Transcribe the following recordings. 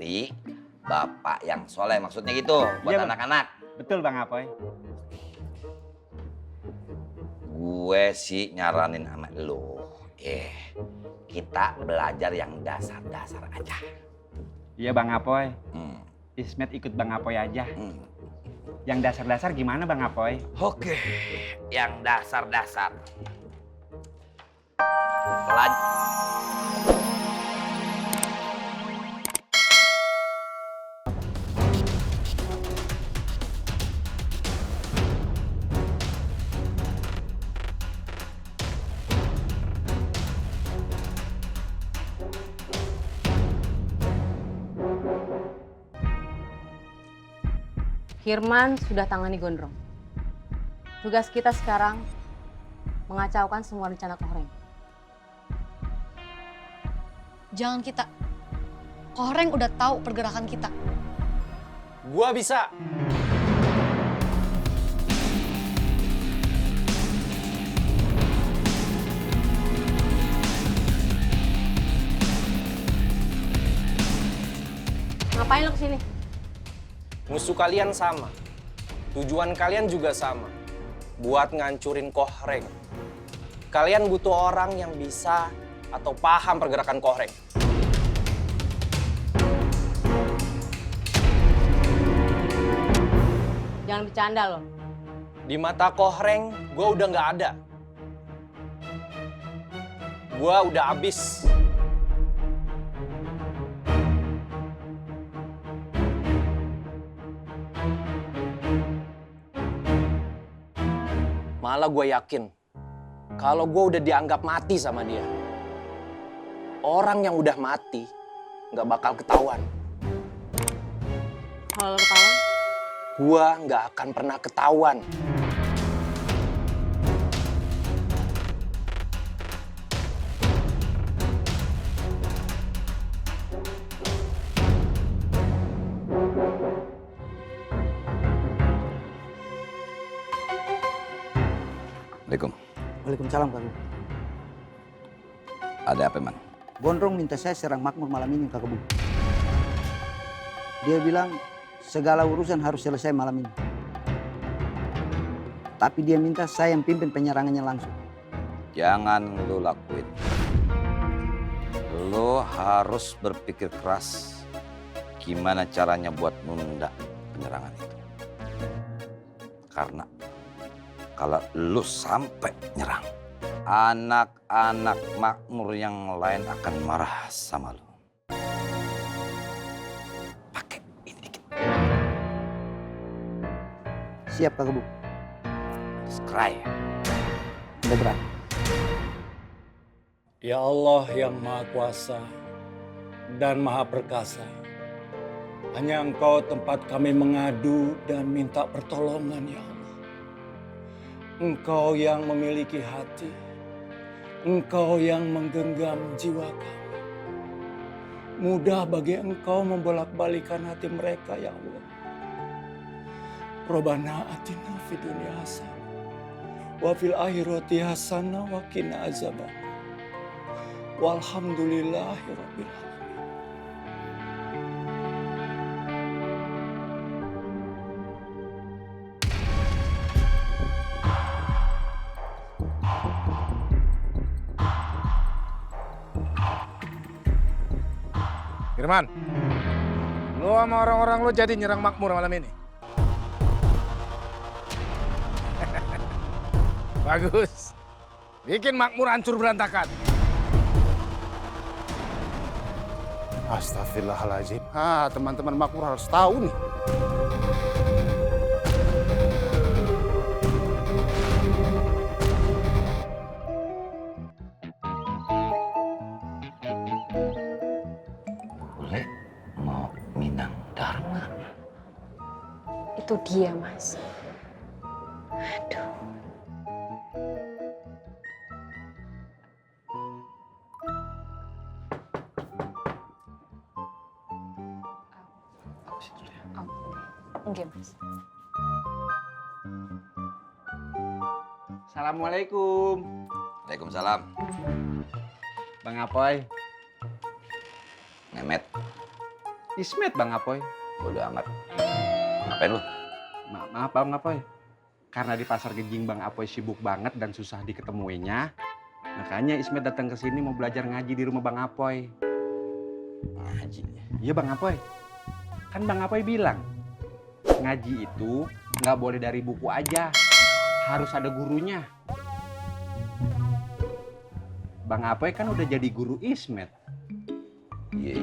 istri, bapak yang soleh, maksudnya gitu buat Iya, Bang. anak-anak. Betul Bang Apoy. Gue sih nyaranin sama lo, kita belajar yang dasar-dasar aja. Iya Bang Apoy. Hmm, Ismet ikut Bang Apoy aja. hmm. Yang dasar-dasar gimana Bang Apoy? Oke, yang dasar-dasar. Pelaj- Firman sudah tangani Gondrong. Tugas kita sekarang mengacaukan semua rencana Kohreng. Jangan kita. Kohreng udah tahu pergerakan kita. Gua bisa. Ngapain lo kesini? Musuh kalian sama. Tujuan kalian juga sama. Buat ngancurin Kohreng. Kalian butuh orang yang bisa atau paham pergerakan Kohreng. Jangan bercanda lo. Di mata Kohreng, gua udah nggak ada. Gua udah habis. Malah gue yakin, kalau gue udah dianggap mati sama dia, orang yang udah mati nggak bakal ketahuan. Kalau lo ketahuan, Gue nggak akan pernah ketahuan. Assalamualaikum. Waalaikumsalam Kang. Ada apa, Man? Gondrong minta saya serang Makmur malam ini Kak Kebun. Dia bilang segala urusan harus selesai malam ini. Tapi dia minta saya yang pimpin penyerangannya langsung. Jangan lo lakuin. Lo harus berpikir keras gimana caranya buat nunda penyerangan itu. Karena kalau lu sampai nyerang, anak-anak Makmur yang lain akan marah sama lu. Pakai ini dikit. Siap Kak Kebun. Skray. Udah berat. Ya Allah yang Maha Kuasa dan Maha Perkasa, hanya Engkau tempat kami mengadu dan minta pertolongan ya Allah. Engkau yang memiliki hati, Engkau yang menggenggam jiwa kami. Mudah bagi Engkau membolak-balikan hati mereka ya Allah. Robbana atina fid dunya hasanah wa fil akhirati hasanah wa qina azabannar. Walhamdulillahirabbil alamin. Firman, lu sama orang-orang lu jadi nyerang Makmur malam ini. Bagus. Bikin Makmur hancur berantakan. Astagfirullahaladzim. Teman-teman Makmur harus tahu nih. Bule mau Minang Dharma. itu dia Mas. Aduh. Oke, Mas. Assalamualaikum. Waalaikumsalam. Bang Apoy. Memet, Ismet Bang Apoy. Bodo amat. Ngapain lu? Maaf Bang Apoy. Karena di pasar Genjing Bang Apoy sibuk banget dan susah diketemuinya. Makanya Ismet datang ke sini mau belajar ngaji di rumah Bang Apoy. Ngaji. Iya Bang Apoy. Kan Bang Apoy bilang, ngaji itu nggak boleh dari buku aja. Harus ada gurunya. Bang Apoy kan udah jadi guru Ismet. Iya.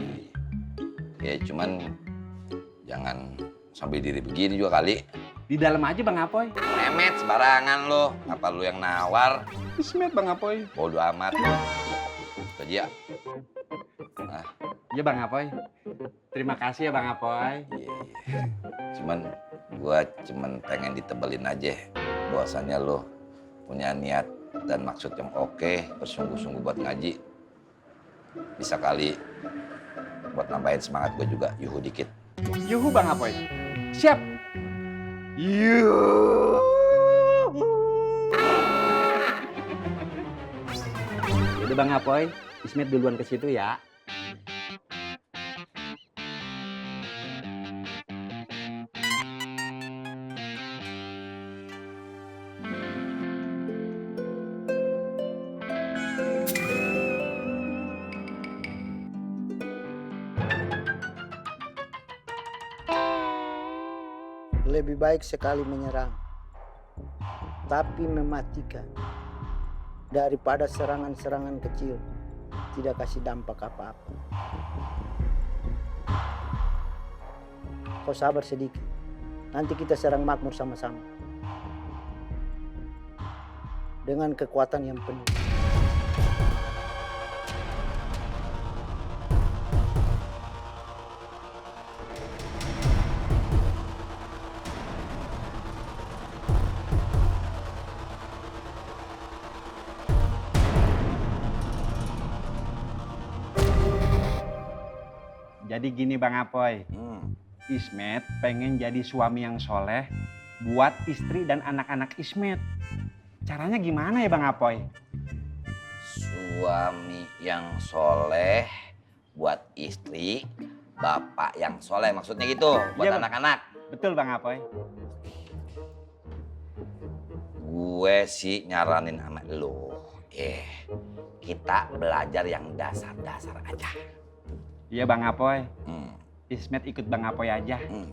Ya cuman jangan sampai diri begini juga kali. Di dalam aja Bang Apoy. Memet sembarangan lo. Apa lu yang nawar? Ismet Bang Apoy. Bodo amat. Gaji ya? Nah, Iya Bang Apoy. Terima kasih ya Bang Apoy. iya. Cuman gua pengen ditebelin aja. Bahwasannya lo punya niat dan maksud yang oke, bersungguh-sungguh buat ngaji. Bisa kali buat nambahin semangat gue juga, yuhu dikit. Yuhu Bang Apoy. Siap. Yuhu. Udah Bang Apoy, Ismet duluan ke situ ya. Lebih baik sekali menyerang, tapi mematikan, daripada serangan-serangan kecil tidak kasih dampak apa-apa. Kau sabar sedikit, nanti kita serang makmur sama-sama dengan kekuatan yang penuh. Jadi gini Bang Apoy, Ismet pengen jadi suami yang soleh buat istri dan anak-anak Ismet. Caranya gimana ya Bang Apoy? Suami yang soleh buat istri, bapak yang soleh maksudnya gitu, buat Iya, Bang. anak-anak. Betul Bang Apoy. Gue sih nyaranin sama lo, kita belajar yang dasar-dasar aja. Iya Bang Apoy, Hmm. Ismet ikut Bang Apoy aja. Hmm.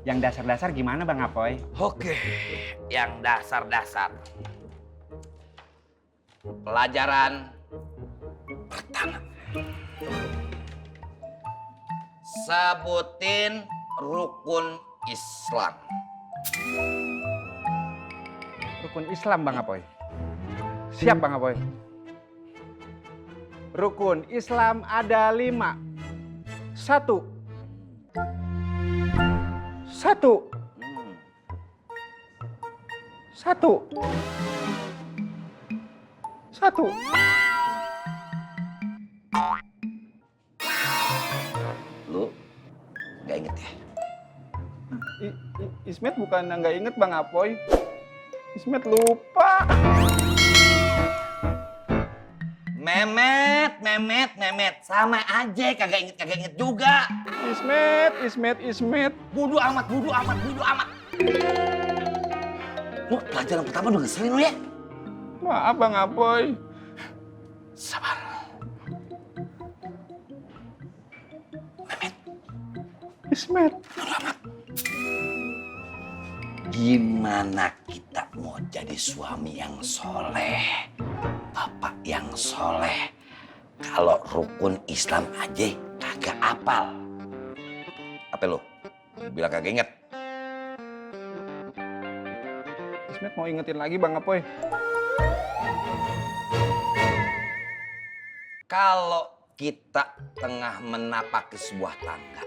Yang dasar-dasar gimana Bang Apoy? Oke, yang dasar-dasar. Pelajaran pertama. Sebutin rukun Islam. Rukun Islam Bang Apoy. Siap Bang Apoy. Rukun Islam ada 5. 1. 1. 1. 1. Lu gak inget ya? Ismet bukan nggak inget Bang Apoy. Ismet lupa. Memet. Sama aja, kagak inget juga. Ismet. Bodo amat. Lu pelajaran pertama udah ngeselin lu ya? Maaf Bang Apoy. Sabar. Ismet. Gimana kita mau jadi suami yang soleh, bapak yang soleh, kalau rukun Islam aja kagak apal? Apa lu? Bilang kagak inget? Ismet mau ingetin lagi Bang Apoy. Kalau kita tengah menapaki sebuah tangga,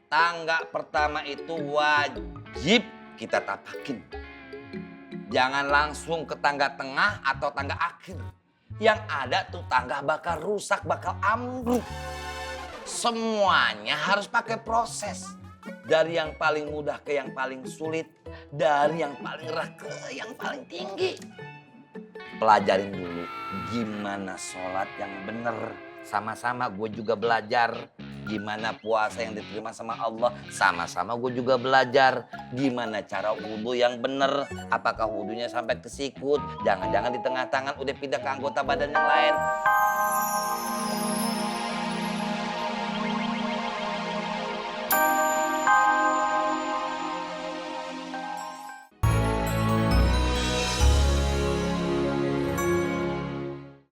tangga pertama itu wajib kita tapakin. Jangan langsung ke tangga tengah atau tangga akhir. Yang ada tuh tangga bakal rusak, bakal ambruk. Semuanya harus pakai proses. Dari yang paling mudah ke yang paling sulit. Dari yang paling rendah ke yang paling tinggi. Pelajarin dulu gimana sholat yang bener. Sama-sama gue juga belajar. gimana puasa yang diterima sama Allah. Sama-sama gue juga belajar gimana cara wudhu yang bener. Apakah wudhunya sampai ke sikut, jangan-jangan di tengah tangan udah pindah ke anggota badan yang lain.